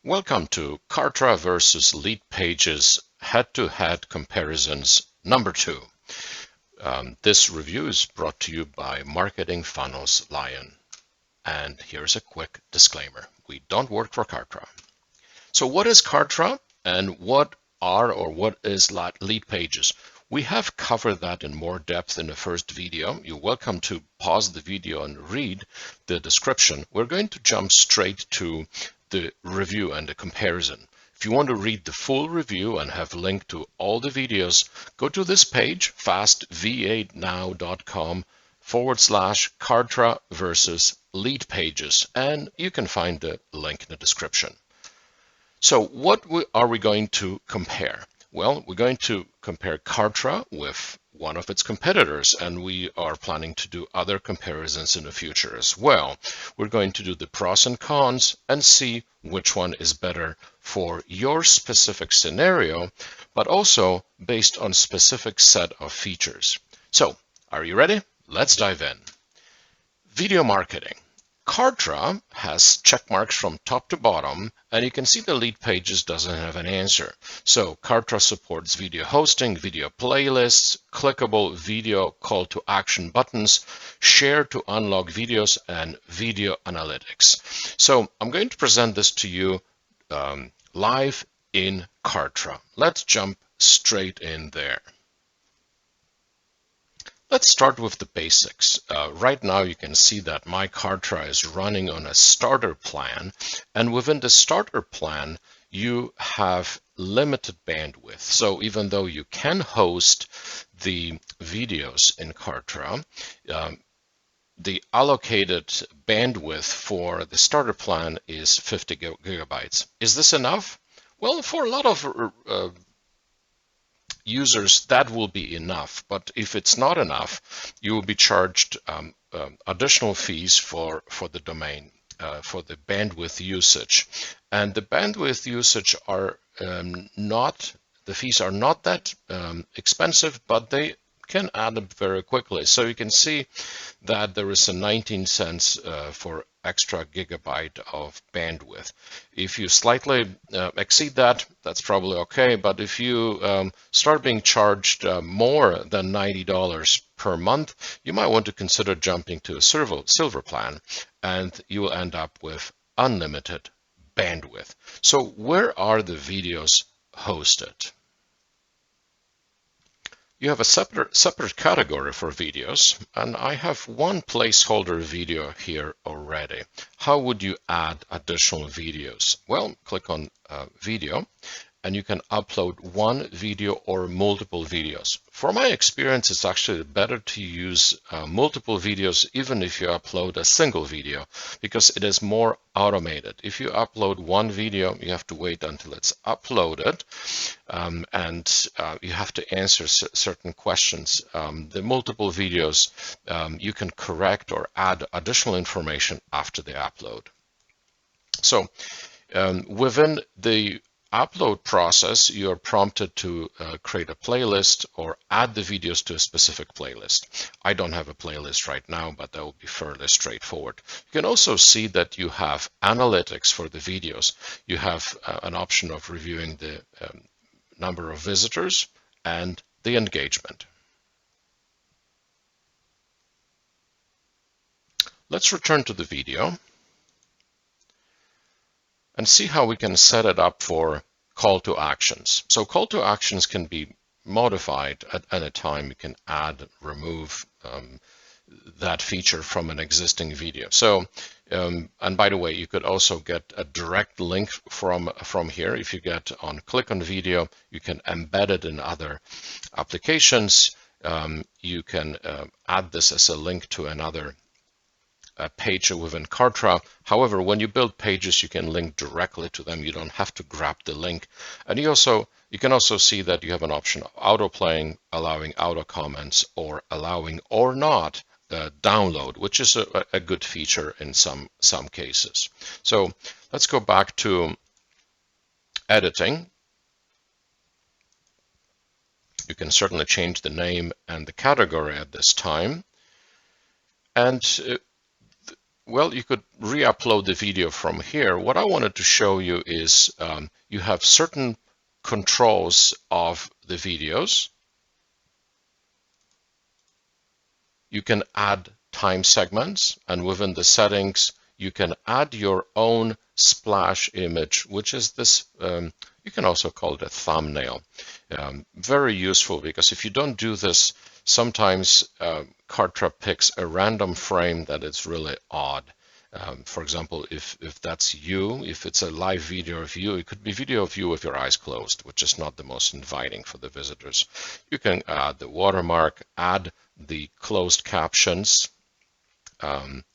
Welcome to Kartra versus LeadPages head-to-head comparisons number 2. This review is brought to you by Marketing Funnels Lion. And here's a quick disclaimer. We don't work for Kartra. So what is Kartra and what is LeadPages? We have covered that in more depth in the first video. You're welcome to pause the video and read the description. We're going to jump straight to the review and the comparison. If you want to read the full review and have a link to all the videos, go to this page, fastv8now.com/Kartra versus LeadPages, and you can find the link in the description. So what are we going to compare? Well, we're going to compare Kartra with one of its competitors, and we are planning to do other comparisons in the future as well. We're going to do the pros and cons and see which one is better for your specific scenario, but also based on specific set of features. So, are you ready? Let's dive in. Video marketing. Kartra has check marks from top to bottom, and you can see the LeadPages doesn't have an answer. So Kartra supports video hosting, video playlists, clickable video call to action buttons, share to unlock videos, and video analytics. So I'm going to present this to you live in Kartra. Let's jump straight in there. Let's start with the basics. Right now you can see that my Kartra is running on a starter plan, and within the starter plan you have limited bandwidth. So even though you can host the videos in Kartra, the allocated bandwidth for the starter plan is 50 gigabytes. Is this enough? Well, for a lot of users, that will be enough. But if it's not enough, you will be charged additional fees for the domain, for the bandwidth usage. And the bandwidth usage are the fees are not that expensive, but they can add up very quickly. So you can see that there is a 19 cents for extra gigabyte of bandwidth. If you slightly exceed that, that's probably okay. But if you start being charged more than $90 per month, you might want to consider jumping to a silver plan, and you will end up with unlimited bandwidth. So where are the videos hosted? You have a separate category for videos, and I have one placeholder video here already. How would you add additional videos? Well, click on video, and you can upload one video or multiple videos. For my experience, it's actually better to use multiple videos even if you upload a single video, because it is more automated. If you upload one video, you have to wait until it's uploaded, and you have to answer certain questions. The multiple videos, you can correct or add additional information after the upload. So within the upload process, you are prompted to create a playlist or add the videos to a specific playlist. I don't have a playlist right now, but that will be fairly straightforward. You can also see that you have analytics for the videos. You have an option of reviewing the number of visitors and the engagement. Let's return to the video and see how we can set it up for call to actions. So call to actions can be modified at any time. You can add, remove that feature from an existing video. So, and by the way, you could also get a direct link from here. If you click on video, you can embed it in other applications. You can add this as a link to another page within Kartra. However, when you build pages, you can link directly to them. You don't have to grab the link. And you can also see that you have an option of auto playing, allowing auto comments, or allowing or not download, which is a good feature in some cases. So let's go back to editing. You can certainly change the name and the category at this time. And Well, you could re-upload the video from here. What I wanted to show you is you have certain controls of the videos. You can add time segments, and within the settings, you can add your own splash image, which is this, you can also call it a thumbnail. Very useful, because if you don't do this, sometimes Kartra picks a random frame that is really odd. For example, if that's you, if it's a live video of you, it could be video of you with your eyes closed, which is not the most inviting for the visitors. You can add the watermark, add the closed captions,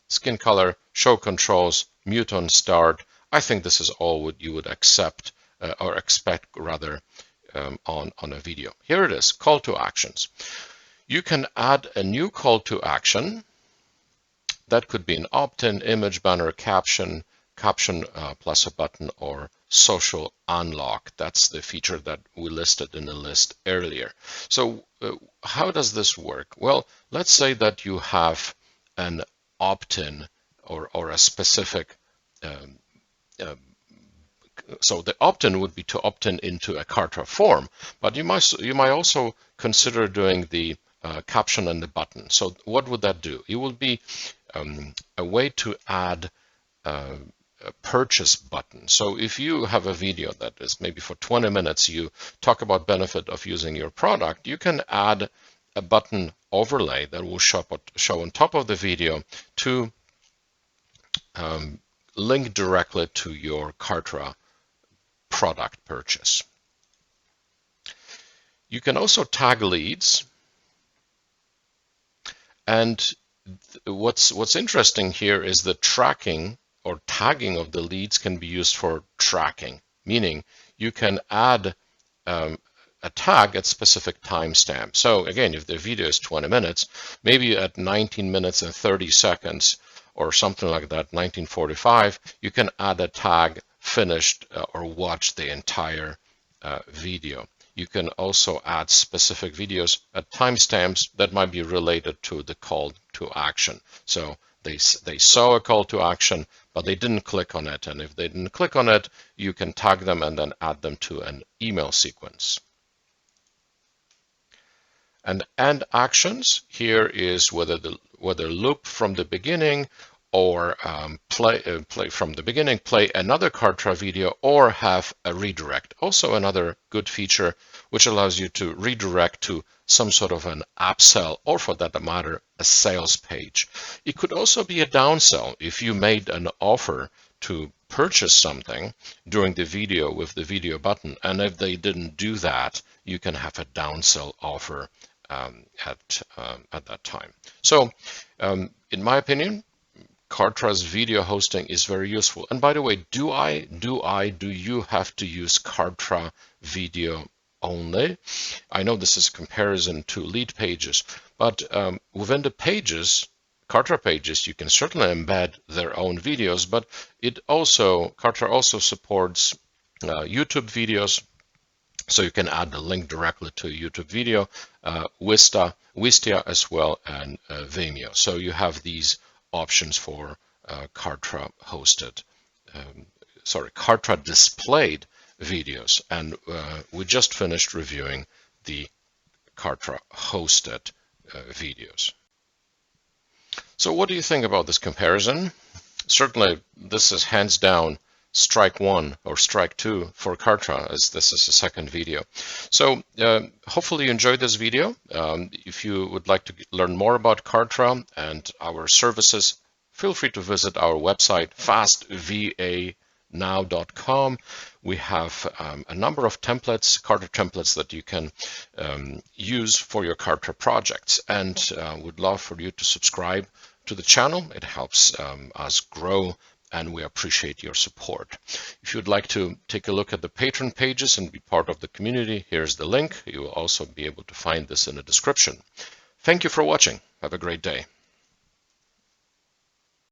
skin color, show controls, mute on start. I think this is all what you would accept or expect rather on a video. Here it is, call to actions. You can add a new call to action. That could be an opt-in, image, banner, caption plus a button, or social unlock. That's the feature that we listed in the list earlier. So how does this work? Well, let's say that you have an opt-in or a specific so the opt-in would be to opt in into a Kartra form, but you might also consider doing the caption and the button. So what would that do? It would be a way to add a purchase button. So if you have a video that is maybe for 20 minutes, you talk about benefit of using your product, you can add a button overlay that will show on top of the video to link directly to your Kartra product purchase. You can also tag leads. And what's interesting here is the tracking or tagging of the leads can be used for tracking, meaning you can add a tag at specific timestamp. So again, if the video is 20 minutes, maybe at 19 minutes and 30 seconds or something like that, 1945, you can add a tag finished or watch the entire video. You can also add specific videos at timestamps that might be related to the call to action. So they saw a call to action, but they didn't click on it. And if they didn't click on it, you can tag them and then add them to an email sequence. And end actions here is whether loop from the beginning or play from the beginning, play another Kartra video, or have a redirect. Also another good feature which allows you to redirect to some sort of an upsell, or for that matter, a sales page. It could also be a downsell if you made an offer to purchase something during the video with the video button, and if they didn't do that, you can have a downsell offer at that time. So in my opinion, Kartra's video hosting is very useful. And by the way, do you have to use Kartra video only? I know this is a comparison to LeadPages, but within the pages, Kartra pages, you can certainly embed their own videos, but Kartra also supports YouTube videos. So you can add the link directly to a YouTube video, Wistia as well, and Vimeo. So you have these options for Kartra displayed videos. And we just finished reviewing the Kartra hosted videos. So what do you think about this comparison? Certainly, this is hands down strike one or strike two for Kartra, as this is the second video. So hopefully you enjoyed this video. If you would like to learn more about Kartra and our services, feel free to visit our website, fastvanow.com. We have a number of templates, Kartra templates that you can use for your Kartra projects, and would love for you to subscribe to the channel. It helps us grow, and we appreciate your support. If you'd like to take a look at the patron pages and be part of the community, here's the link. You will also be able to find this in the description. Thank you for watching. Have a great day.